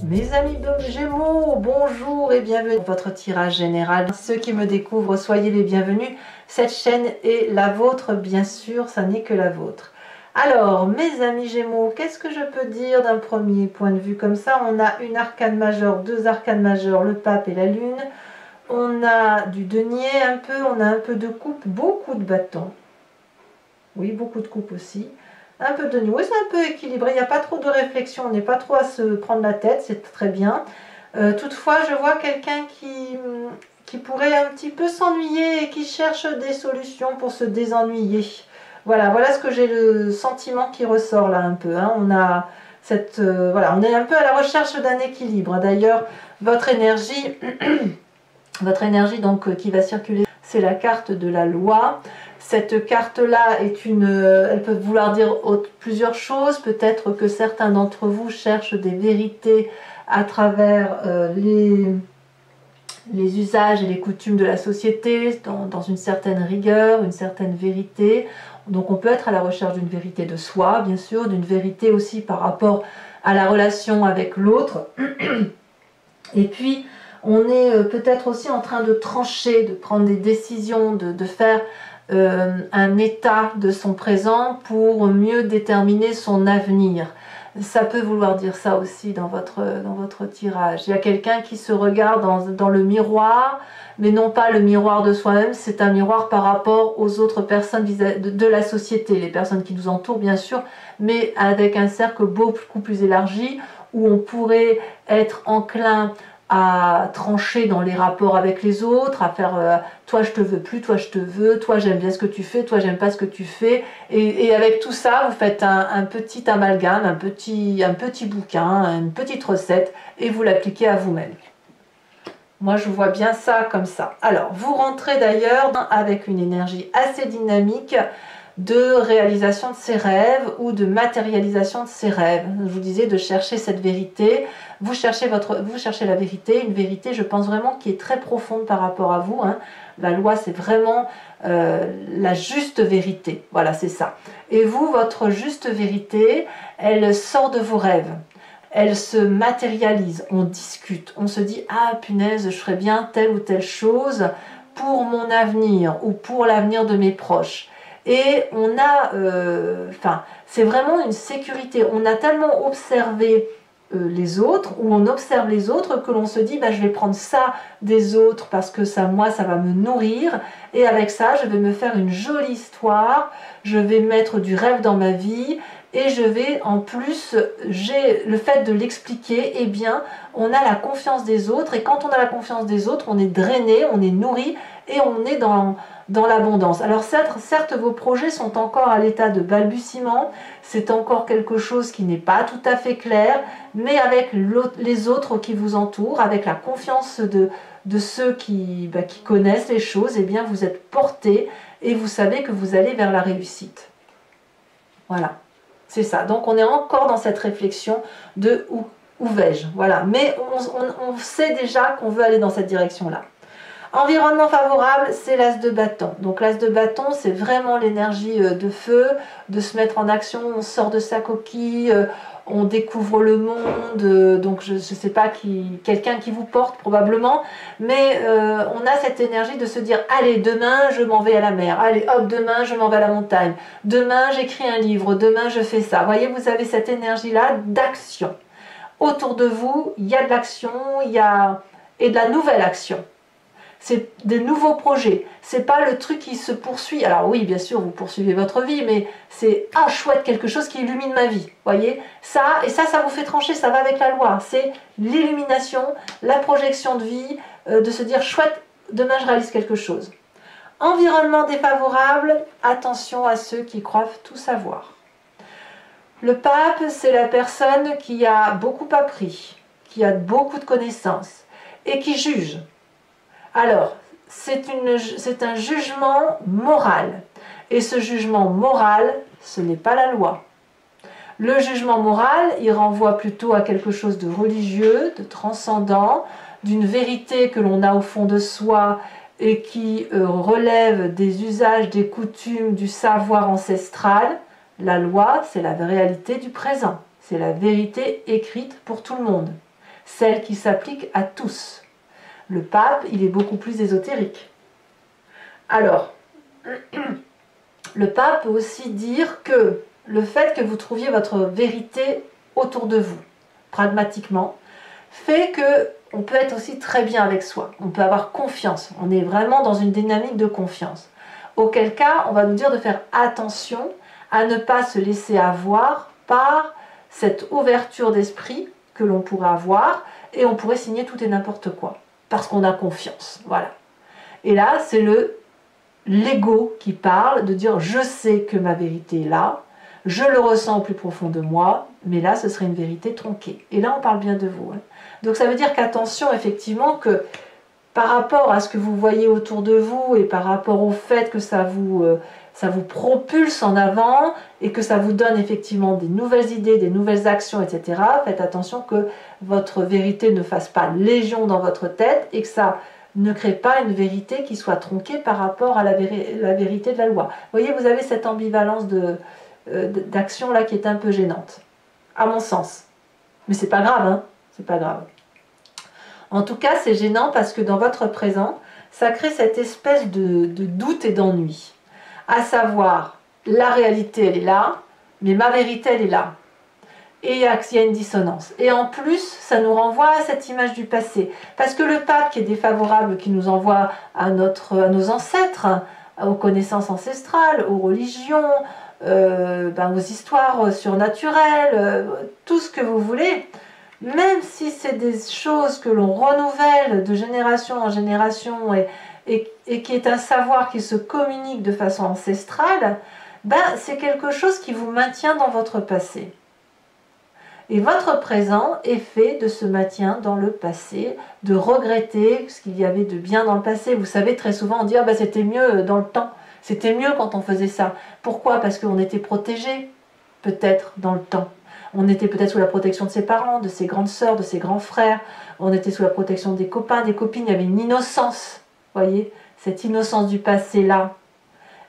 Mes amis de Gémeaux, bonjour et bienvenue dans votre tirage général. Ceux qui me découvrent, soyez les bienvenus. Cette chaîne est la vôtre, bien sûr, ça n'est que la vôtre. Alors, mes amis Gémeaux, qu'est-ce que je peux dire d'un premier point de vue comme ça? On a une arcane majeure, deux arcanes majeures, le pape et la lune. On a du denier un peu, on a un peu de coupe, beaucoup de bâtons. Oui, beaucoup de coupe aussi. Un peu de nouveau, c'est un peu équilibré, il n'y a pas trop de réflexion, on n'est pas trop à se prendre la tête, c'est très bien. Toutefois, je vois quelqu'un qui pourrait un petit peu s'ennuyer et qui cherche des solutions pour se désennuyer. Voilà, voilà ce que j'ai le sentiment qui ressort là un peu. Hein. On a cette, voilà, on est un peu à la recherche d'un équilibre. D'ailleurs, votre énergie donc qui va circuler, c'est la carte de la loi. Cette carte-là est elle peut vouloir dire plusieurs choses. Peut-être que certains d'entre vous cherchent des vérités à travers les usages et les coutumes de la société, dans une certaine rigueur, une certaine vérité. Donc on peut être à la recherche d'une vérité de soi, bien sûr, d'une vérité aussi par rapport à la relation avec l'autre. Et puis, on est peut-être aussi en train de trancher, de prendre des décisions, de faire un état de son présent pour mieux déterminer son avenir. Ça peut vouloir dire ça aussi dans votre tirage. Il y a quelqu'un qui se regarde dans le miroir, mais non pas le miroir de soi-même, c'est un miroir par rapport aux autres personnes de la société, les personnes qui nous entourent bien sûr, mais avec un cercle beaucoup plus élargi, où on pourrait être enclin à trancher dans les rapports avec les autres, à faire toi je te veux plus, toi je te veux, toi j'aime bien ce que tu fais, toi j'aime pas ce que tu fais, et avec tout ça vous faites un petit amalgame, un petit bouquin, une petite recette, et vous l'appliquez à vous-même. Moi je vois bien ça comme ça. Alors vous rentrez d'ailleurs avec une énergie assez dynamique de réalisation de ses rêves ou de matérialisation de ses rêves. Je vous disais de chercher cette vérité. Vous cherchez la vérité, une vérité, je pense vraiment, qui est très profonde par rapport à vous. Hein. La loi, c'est vraiment la juste vérité. Voilà, c'est ça. Et vous, votre juste vérité, elle sort de vos rêves. Elle se matérialise. On discute. On se dit, ah punaise, je ferais bien telle ou telle chose pour mon avenir ou pour l'avenir de mes proches. Et on a, c'est vraiment une sécurité. On a tellement observé les autres, ou on observe les autres, que l'on se dit, bah, je vais prendre ça des autres parce que ça, moi, ça va me nourrir. Et avec ça, je vais me faire une jolie histoire. Je vais mettre du rêve dans ma vie. Et je vais, en plus, j'ai le fait de l'expliquer, eh bien, on a la confiance des autres. Et quand on a la confiance des autres, on est drainé, on est nourri et on est dans l'abondance. Alors certes, vos projets sont encore à l'état de balbutiement, c'est encore quelque chose qui n'est pas tout à fait clair, mais avec les autres qui vous entourent, avec la confiance de ceux qui connaissent les choses, eh bien vous êtes porté et vous savez que vous allez vers la réussite. Voilà, c'est ça. Donc on est encore dans cette réflexion de où vais-je, voilà. Mais on sait déjà qu'on veut aller dans cette direction-là. Environnement favorable, c'est l'as de bâton. Donc l'as de bâton, c'est vraiment l'énergie de feu, de se mettre en action, on sort de sa coquille, on découvre le monde, donc je ne sais pas, quelqu'un qui vous porte probablement, mais on a cette énergie de se dire, allez, demain je m'en vais à la mer, allez hop, demain je m'en vais à la montagne, demain j'écris un livre, demain je fais ça. Vous voyez, vous avez cette énergie-là d'action. Autour de vous, il y a de l'action, et de la nouvelle action. C'est des nouveaux projets, c'est pas le truc qui se poursuit. Alors oui, bien sûr, vous poursuivez votre vie, mais c'est ah chouette, quelque chose qui illumine ma vie. Voyez, ça vous fait trancher, ça va avec la loi. C'est l'illumination, la projection de vie, de se dire chouette, demain je réalise quelque chose. Environnement défavorable, attention à ceux qui croient tout savoir. Le pape, c'est la personne qui a beaucoup appris, qui a beaucoup de connaissances et qui juge. Alors, c'est un jugement moral. Et ce jugement moral, ce n'est pas la loi. Le jugement moral, il renvoie plutôt à quelque chose de religieux, de transcendant, d'une vérité que l'on a au fond de soi et qui relève des usages, des coutumes, du savoir ancestral. La loi, c'est la réalité du présent. C'est la vérité écrite pour tout le monde. celle qui s'applique à tous. Le pape, il est beaucoup plus ésotérique. Alors, le pape peut aussi dire que le fait que vous trouviez votre vérité autour de vous, pragmatiquement, fait que on peut être aussi très bien avec soi. On peut avoir confiance. On est vraiment dans une dynamique de confiance. Auquel cas, on va nous dire de faire attention à ne pas se laisser avoir par cette ouverture d'esprit que l'on pourrait avoir et on pourrait signer tout et n'importe quoi parce qu'on a confiance. Voilà. Et là, c'est l'ego qui parle, de dire je sais que ma vérité est là, je le ressens au plus profond de moi, mais là ce serait une vérité tronquée. Et là on parle bien de vous. Hein. Donc ça veut dire qu'attention effectivement que par rapport à ce que vous voyez autour de vous et par rapport au fait que ça vous propulse en avant et que ça vous donne effectivement des nouvelles idées, des nouvelles actions, etc. Faites attention que votre vérité ne fasse pas légion dans votre tête et que ça ne crée pas une vérité qui soit tronquée par rapport à la vérité de la loi. Vous voyez, vous avez cette ambivalence d'action là qui est un peu gênante, à mon sens. Mais c'est pas grave, hein, c'est pas grave. En tout cas, c'est gênant parce que dans votre présent, ça crée cette espèce de doute et d'ennui. À savoir, la réalité, elle est là, mais ma vérité, elle est là. Et il y a une dissonance. Et en plus, ça nous renvoie à cette image du passé. Parce que le pape qui est défavorable, qui nous envoie à nos ancêtres, aux connaissances ancestrales, aux religions, aux histoires surnaturelles, tout ce que vous voulez, même si c'est des choses que l'on renouvelle de génération en génération et qui est un savoir qui se communique de façon ancestrale, c'est quelque chose qui vous maintient dans votre passé. Et votre présent est fait de ce maintien dans le passé, de regretter ce qu'il y avait de bien dans le passé. Vous savez, très souvent on dit « c'était mieux dans le temps, c'était mieux quand on faisait ça ». Pourquoi? Parce qu'on était protégé, peut-être, dans le temps. On était peut-être sous la protection de ses parents, de ses grandes sœurs, de ses grands frères. On était sous la protection des copains, des copines. Il y avait une innocence, voyez, cette innocence du passé-là,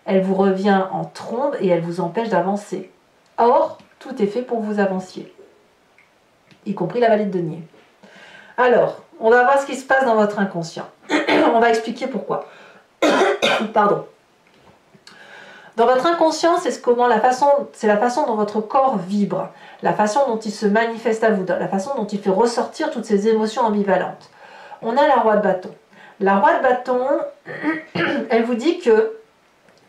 elle vous revient en trombe et elle vous empêche d'avancer. Or, tout est fait pour que vous avanciez, y compris la vallée de denier. Alors, on va voir ce qui se passe dans votre inconscient. On va expliquer pourquoi. Pardon. Dans votre inconscient, c'est la façon dont votre corps vibre, la façon dont il se manifeste à vous, la façon dont il fait ressortir toutes ces émotions ambivalentes. On a la roi de bâton. La roi de bâton, elle vous dit que,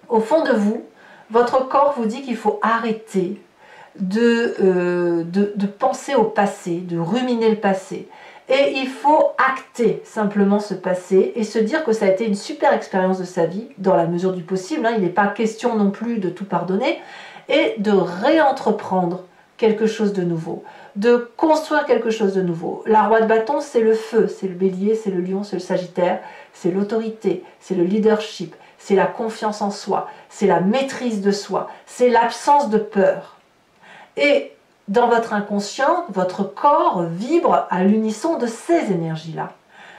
au fond de vous, votre corps vous dit qu'il faut arrêter de penser au passé, de ruminer le passé. Et il faut acter simplement ce passé et se dire que ça a été une super expérience de sa vie, dans la mesure du possible, hein, il n'est pas question non plus de tout pardonner, et de réentreprendre quelque chose de nouveau, de construire quelque chose de nouveau. La roi de bâton, c'est le feu, c'est le bélier, c'est le lion, c'est le sagittaire, c'est l'autorité, c'est le leadership, c'est la confiance en soi, c'est la maîtrise de soi, c'est l'absence de peur. Et dans votre inconscient, votre corps vibre à l'unisson de ces énergies-là.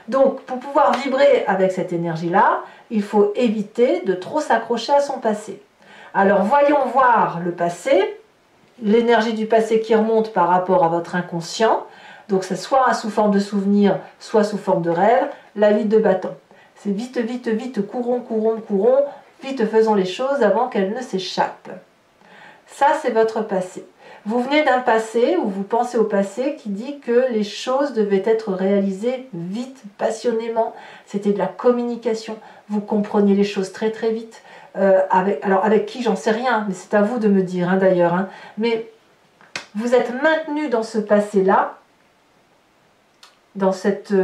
Donc, pour pouvoir vibrer avec cette énergie-là, il faut éviter de trop s'accrocher à son passé. Alors, voyons voir le passé, l'énergie du passé qui remonte par rapport à votre inconscient. Donc, c'est soit sous forme de souvenir, soit sous forme de rêve, la vie de bâton. C'est vite, vite, vite, courons, courons, courons, vite faisons les choses avant qu'elles ne s'échappent. Ça, c'est votre passé. Vous venez d'un passé, ou vous pensez au passé, qui dit que les choses devaient être réalisées vite, passionnément. C'était de la communication. Vous compreniez les choses très très vite. Alors avec qui, j'en sais rien, mais c'est à vous de me dire hein, d'ailleurs. Hein. Mais vous êtes maintenu dans ce passé-là, dans cette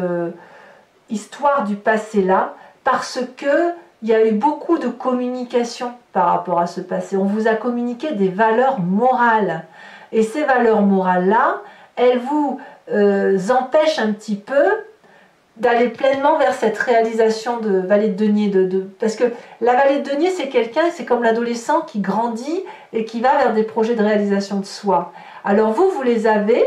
histoire du passé-là, parce que il y a eu beaucoup de communication par rapport à ce passé. On vous a communiqué des valeurs morales. Et ces valeurs morales-là, elles vous empêchent un petit peu d'aller pleinement vers cette réalisation de vallée de denier. Parce que la vallée de denier, c'est quelqu'un, c'est comme l'adolescent qui grandit et qui va vers des projets de réalisation de soi. Alors vous les avez,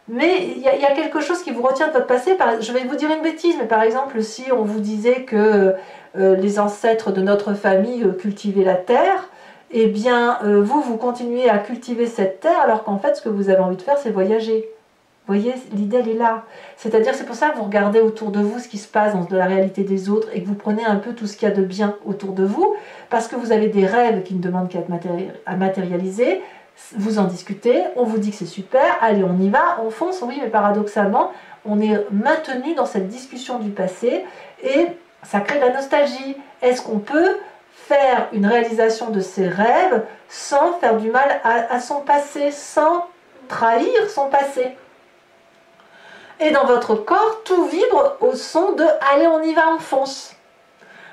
mais il y a quelque chose qui vous retient de votre passé. Je vais vous dire une bêtise, mais par exemple, si on vous disait que les ancêtres de notre famille cultivaient la terre, eh bien, vous continuez à cultiver cette terre, alors qu'en fait, ce que vous avez envie de faire, c'est voyager. Vous voyez, l'idée, elle est là. C'est-à-dire, c'est pour ça que vous regardez autour de vous ce qui se passe dans la réalité des autres et que vous prenez un peu tout ce qu'il y a de bien autour de vous, parce que vous avez des rêves qui ne demandent qu'à être matérialiser, vous en discutez, on vous dit que c'est super, allez, on y va, on fonce, oui, mais paradoxalement, on est maintenu dans cette discussion du passé et ça crée de la nostalgie. Est-ce qu'on peut faire une réalisation de ses rêves sans faire du mal à son passé, sans trahir son passé? Et dans votre corps, tout vibre au son de « allez, on y va, on fonce ».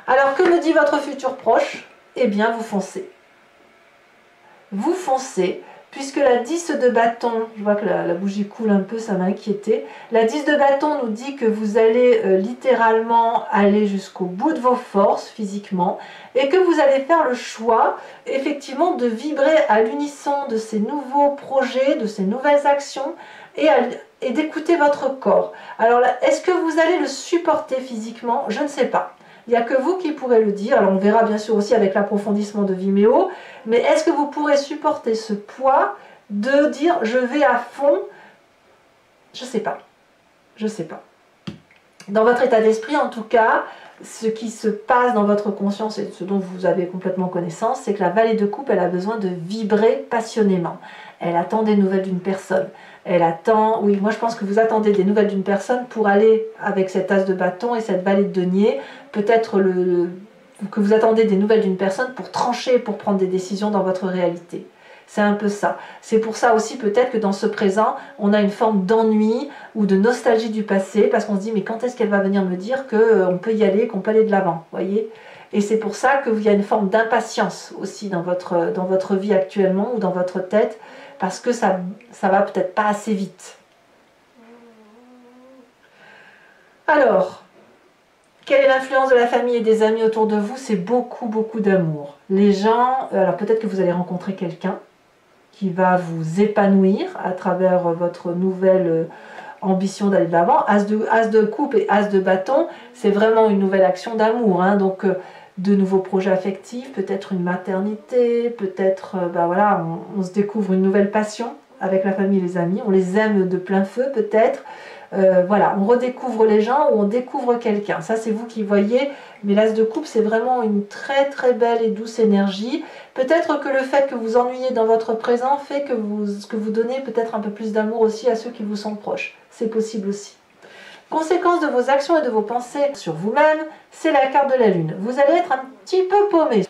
Alors, que me dit votre futur proche? Eh bien, vous foncez. Vous foncez, puisque la 10 de bâton, je vois que la bougie coule un peu, ça m'a inquiété. La 10 de bâton nous dit que vous allez littéralement aller jusqu'au bout de vos forces physiquement et que vous allez faire le choix, effectivement, de vibrer à l'unisson de ces nouveaux projets, de ces nouvelles actions et d'écouter votre corps. Alors, est-ce que vous allez le supporter physiquement? Je ne sais pas. Il n'y a que vous qui pourrez le dire. Alors on verra bien sûr aussi avec l'approfondissement de Vimeo. Mais est-ce que vous pourrez supporter ce poids de dire je vais à fond? Je ne sais pas. Je ne sais pas. Dans votre état d'esprit en tout cas, ce qui se passe dans votre conscience et ce dont vous avez complètement connaissance, c'est que la vallée de coupe, elle a besoin de vibrer passionnément. Elle attend des nouvelles d'une personne. Elle attend, oui, moi je pense que vous attendez des nouvelles d'une personne pour aller avec cet as de bâton et cette vallée de denier. Peut-être que vous attendez des nouvelles d'une personne pour trancher, pour prendre des décisions dans votre réalité. C'est un peu ça. C'est pour ça aussi peut-être que dans ce présent, on a une forme d'ennui ou de nostalgie du passé parce qu'on se dit mais quand est-ce qu'elle va venir me dire qu'on peut y aller, qu'on peut aller de l'avant, voyez? Et c'est pour ça qu'il y a une forme d'impatience aussi dans votre vie actuellement ou dans votre tête parce que ça va peut-être pas assez vite. Alors, quelle est l'influence de la famille et des amis autour de vous? C'est beaucoup, beaucoup d'amour. Les gens, alors peut-être que vous allez rencontrer quelqu'un qui va vous épanouir à travers votre nouvelle ambition d'aller de l'avant. As de coupe et as de bâton, c'est vraiment une nouvelle action d'amour. Hein. Donc, de nouveaux projets affectifs, peut-être une maternité, peut-être, voilà, on se découvre une nouvelle passion avec la famille et les amis. On les aime de plein feu, peut-être. Voilà, on redécouvre les gens ou on découvre quelqu'un. Ça, c'est vous qui voyez. Mais l'as de coupe, c'est vraiment une très très belle et douce énergie. Peut-être que le fait que vous ennuyez dans votre présent fait que vous donnez peut-être un peu plus d'amour aussi à ceux qui vous sont proches. C'est possible aussi. Conséquence de vos actions et de vos pensées sur vous-même, c'est la carte de la Lune. Vous allez être un petit peu paumé.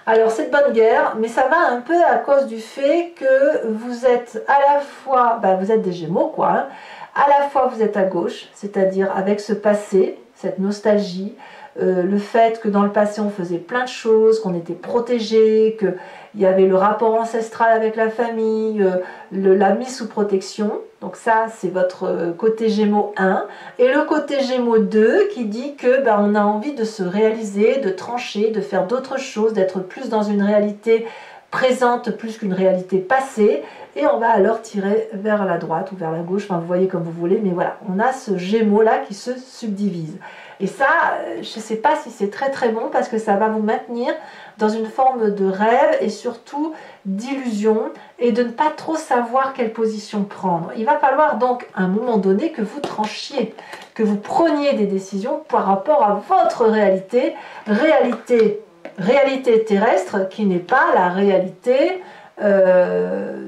Alors c'est de bonne guerre, mais ça va un peu à cause du fait que vous êtes à la fois, vous êtes des Gémeaux quoi, hein, à la fois vous êtes à gauche, c'est-à-dire avec ce passé, cette nostalgie, le fait que dans le passé on faisait plein de choses, qu'on était protégé, qu'il y avait le rapport ancestral avec la famille, la mise sous protection. Donc ça c'est votre côté Gémeaux 1. Et le côté Gémeaux 2 qui dit que on a envie de se réaliser, de trancher, de faire d'autres choses, d'être plus dans une réalité présente plus qu'une réalité passée. Et on va alors tirer vers la droite ou vers la gauche, enfin vous voyez comme vous voulez, mais voilà, on a ce Gémeaux là qui se subdivise. Et ça, je ne sais pas si c'est très très bon parce que ça va vous maintenir dans une forme de rêve et surtout d'illusion et de ne pas trop savoir quelle position prendre. Il va falloir donc à un moment donné que vous tranchiez, que vous preniez des décisions par rapport à votre réalité, réalité terrestre qui n'est pas la réalité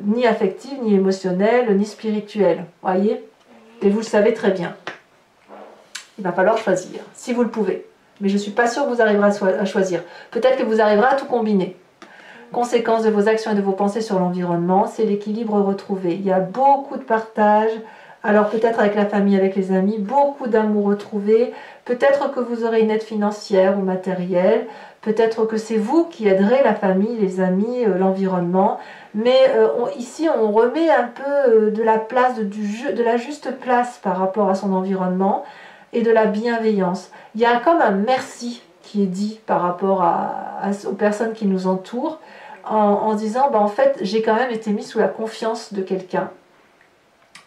ni affective, ni émotionnelle, ni spirituelle. Voyez? Et vous le savez très bien. Il va falloir choisir, si vous le pouvez. Mais je ne suis pas sûre que vous arriverez à choisir. Peut-être que vous arriverez à tout combiner. Conséquence de vos actions et de vos pensées sur l'environnement, c'est l'équilibre retrouvé. Il y a beaucoup de partage, alors peut-être avec la famille, avec les amis, beaucoup d'amour retrouvé. Peut-être que vous aurez une aide financière ou matérielle. Peut-être que c'est vous qui aiderez la famille, les amis, l'environnement. Mais ici, on remet un peu de la place, de la juste place par rapport à son environnement et de la bienveillance. Il y a comme un merci qui est dit par rapport aux personnes qui nous entourent en disant en fait j'ai quand même été mis sous la confiance de quelqu'un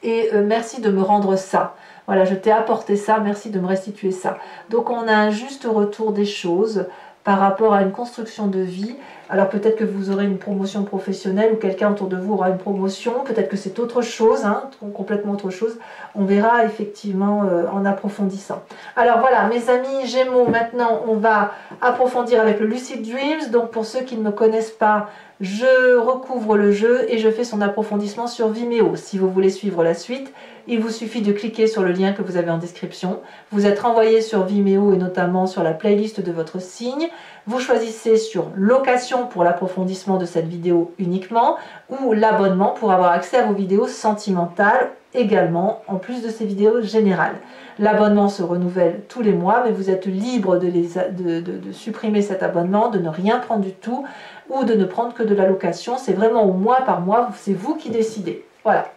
et merci de me rendre ça. Voilà, je t'ai apporté ça, merci de me restituer ça. Donc on a un juste retour des choses par rapport à une construction de vie Alors peut-être que vous aurez une promotion professionnelle ou quelqu'un autour de vous aura une promotion, peut-être que c'est autre chose, hein, complètement autre chose. On verra effectivement en approfondissant. Alors voilà, mes amis Gémeaux, maintenant on va approfondir avec le Lucid Dreams. Donc pour ceux qui ne me connaissent pas, je recouvre le jeu et je fais son approfondissement sur Vimeo. Si vous voulez suivre la suite, il vous suffit de cliquer sur le lien que vous avez en description. Vous êtes renvoyé sur Vimeo et notamment sur la playlist de votre signe. Vous choisissez sur location pour l'approfondissement de cette vidéo uniquement ou l'abonnement pour avoir accès à vos vidéos sentimentales également, en plus de ces vidéos générales. L'abonnement se renouvelle tous les mois, mais vous êtes libre de supprimer cet abonnement, de ne rien prendre du tout ou de ne prendre que de la location. C'est vraiment au mois par mois, c'est vous qui décidez. Voilà.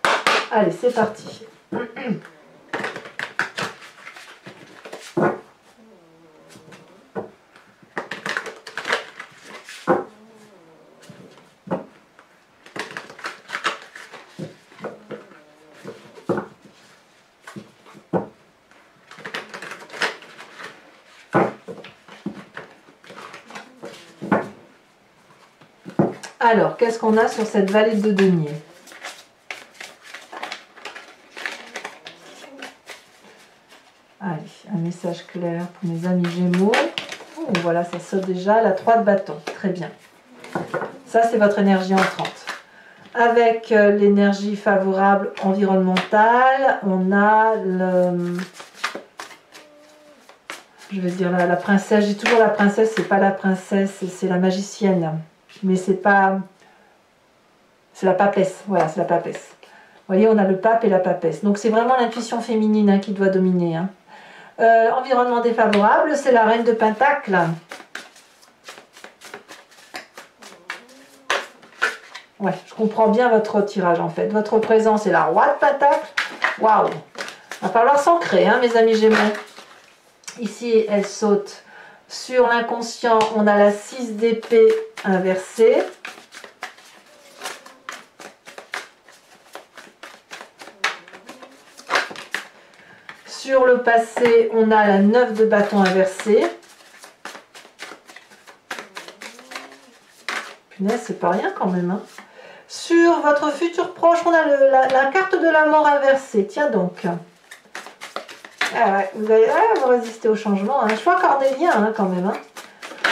Allez, c'est parti. Alors, qu'est-ce qu'on a sur cette vallée de denier? Allez, un message clair pour mes amis Gémeaux. Oh, voilà, ça saute déjà. La 3 de bâton. Très bien. Ça, c'est votre énergie entrante. Avec l'énergie favorable environnementale, on a le... Je vais dire la princesse. J'ai toujours la princesse, c'est pas la princesse, c'est la magicienne. Mais c'est pas... C'est la papesse. Voilà, c'est la papesse. Vous voyez, on a le pape et la papesse. Donc, c'est vraiment l'intuition féminine hein, qui doit dominer. Hein. Environnement défavorable, c'est la reine de Pentacle. Ouais, je comprends bien votre tirage en fait. Votre présent, c'est la roi de Pentacle. Waouh! Va falloir s'ancrer, hein, mes amis Gémeaux. Ici, elle saute sur l'inconscient. On a la 6 d'épée inversée. Sur le passé, on a la 9 de bâton inversée. Punaise, c'est pas rien quand même. Hein. Sur votre futur proche, on a la carte de la mort inversée. Tiens donc. Ah ouais, vous allez vous résister au changement. Hein. Choix cornélien hein, quand même. Hein.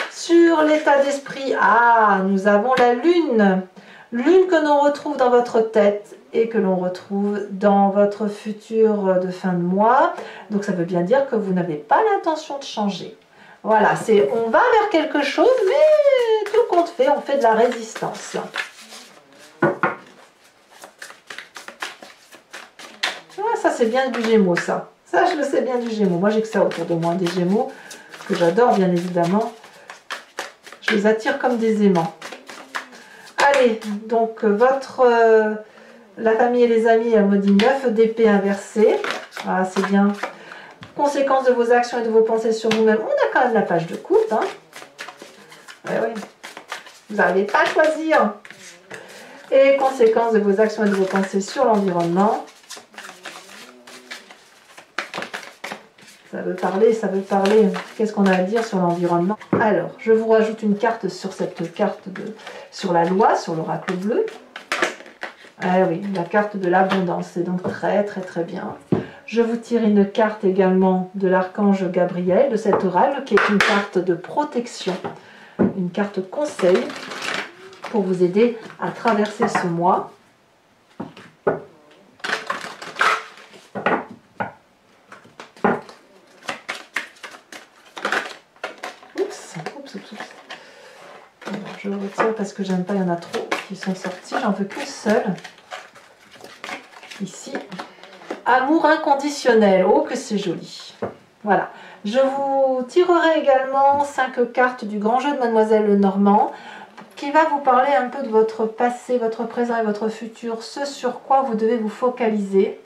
Sur l'état d'esprit, nous avons la lune. Lune que l'on retrouve dans votre tête et que l'on retrouve dans votre futur de fin de mois. Donc ça veut bien dire que vous n'avez pas l'intention de changer. Voilà, on va vers quelque chose, mais tout compte fait, on fait de la résistance. Ça c'est bien du Gémeaux, ça. Ça, je le sais bien du Gémeaux. Moi, j'ai que ça autour de moi, des Gémeaux, que j'adore, bien évidemment. Je les attire comme des aimants. Allez, donc, la famille et les amis, elle me dit 9 d'épée inversée. Voilà, c'est bien. Conséquences de vos actions et de vos pensées sur vous-même. On a quand même la page de coupe. Hein. Oui. Vous n'arrivez pas à choisir. Et conséquences de vos actions et de vos pensées sur l'environnement. Ça veut parler, ça veut parler. Qu'est-ce qu'on a à dire sur l'environnement? Alors, je vous rajoute une carte sur cette carte sur la loi, sur l'oracle bleu. Ah oui, la carte de l'abondance, c'est donc très très très bien. Je vous tire une carte également de l'archange Gabriel, de cet oracle, qui est une carte de protection, une carte conseil pour vous aider à traverser ce mois. Je retire parce que j'aime pas, il y en a trop qui sont sortis, j'en veux qu'une seule. Ici, amour inconditionnel, oh que c'est joli. Voilà, je vous tirerai également 5 cartes du grand jeu de Mademoiselle Lenormand qui va vous parler un peu de votre passé, votre présent et votre futur, ce sur quoi vous devez vous focaliser.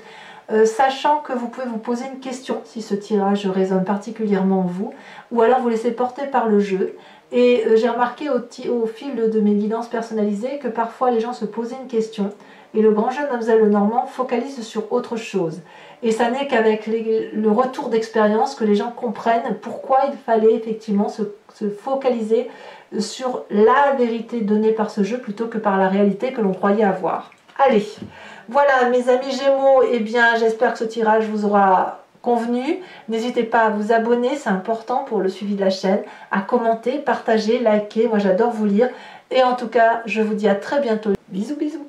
Sachant que vous pouvez vous poser une question si ce tirage résonne particulièrement en vous, ou alors vous laissez porter par le jeu. Et j'ai remarqué au fil de mes guidances personnalisées que parfois les gens se posaient une question et le grand jeu Mademoiselle Lenormand focalise sur autre chose. Et ça n'est qu'avec le retour d'expérience que les gens comprennent pourquoi il fallait effectivement se focaliser sur la vérité donnée par ce jeu plutôt que par la réalité que l'on croyait avoir. Allez, voilà mes amis Gémeaux, eh bien j'espère que ce tirage vous aura convenu. N'hésitez pas à vous abonner, c'est important pour le suivi de la chaîne, à commenter, partager, liker, moi j'adore vous lire. Et en tout cas, je vous dis à très bientôt. Bisous bisous.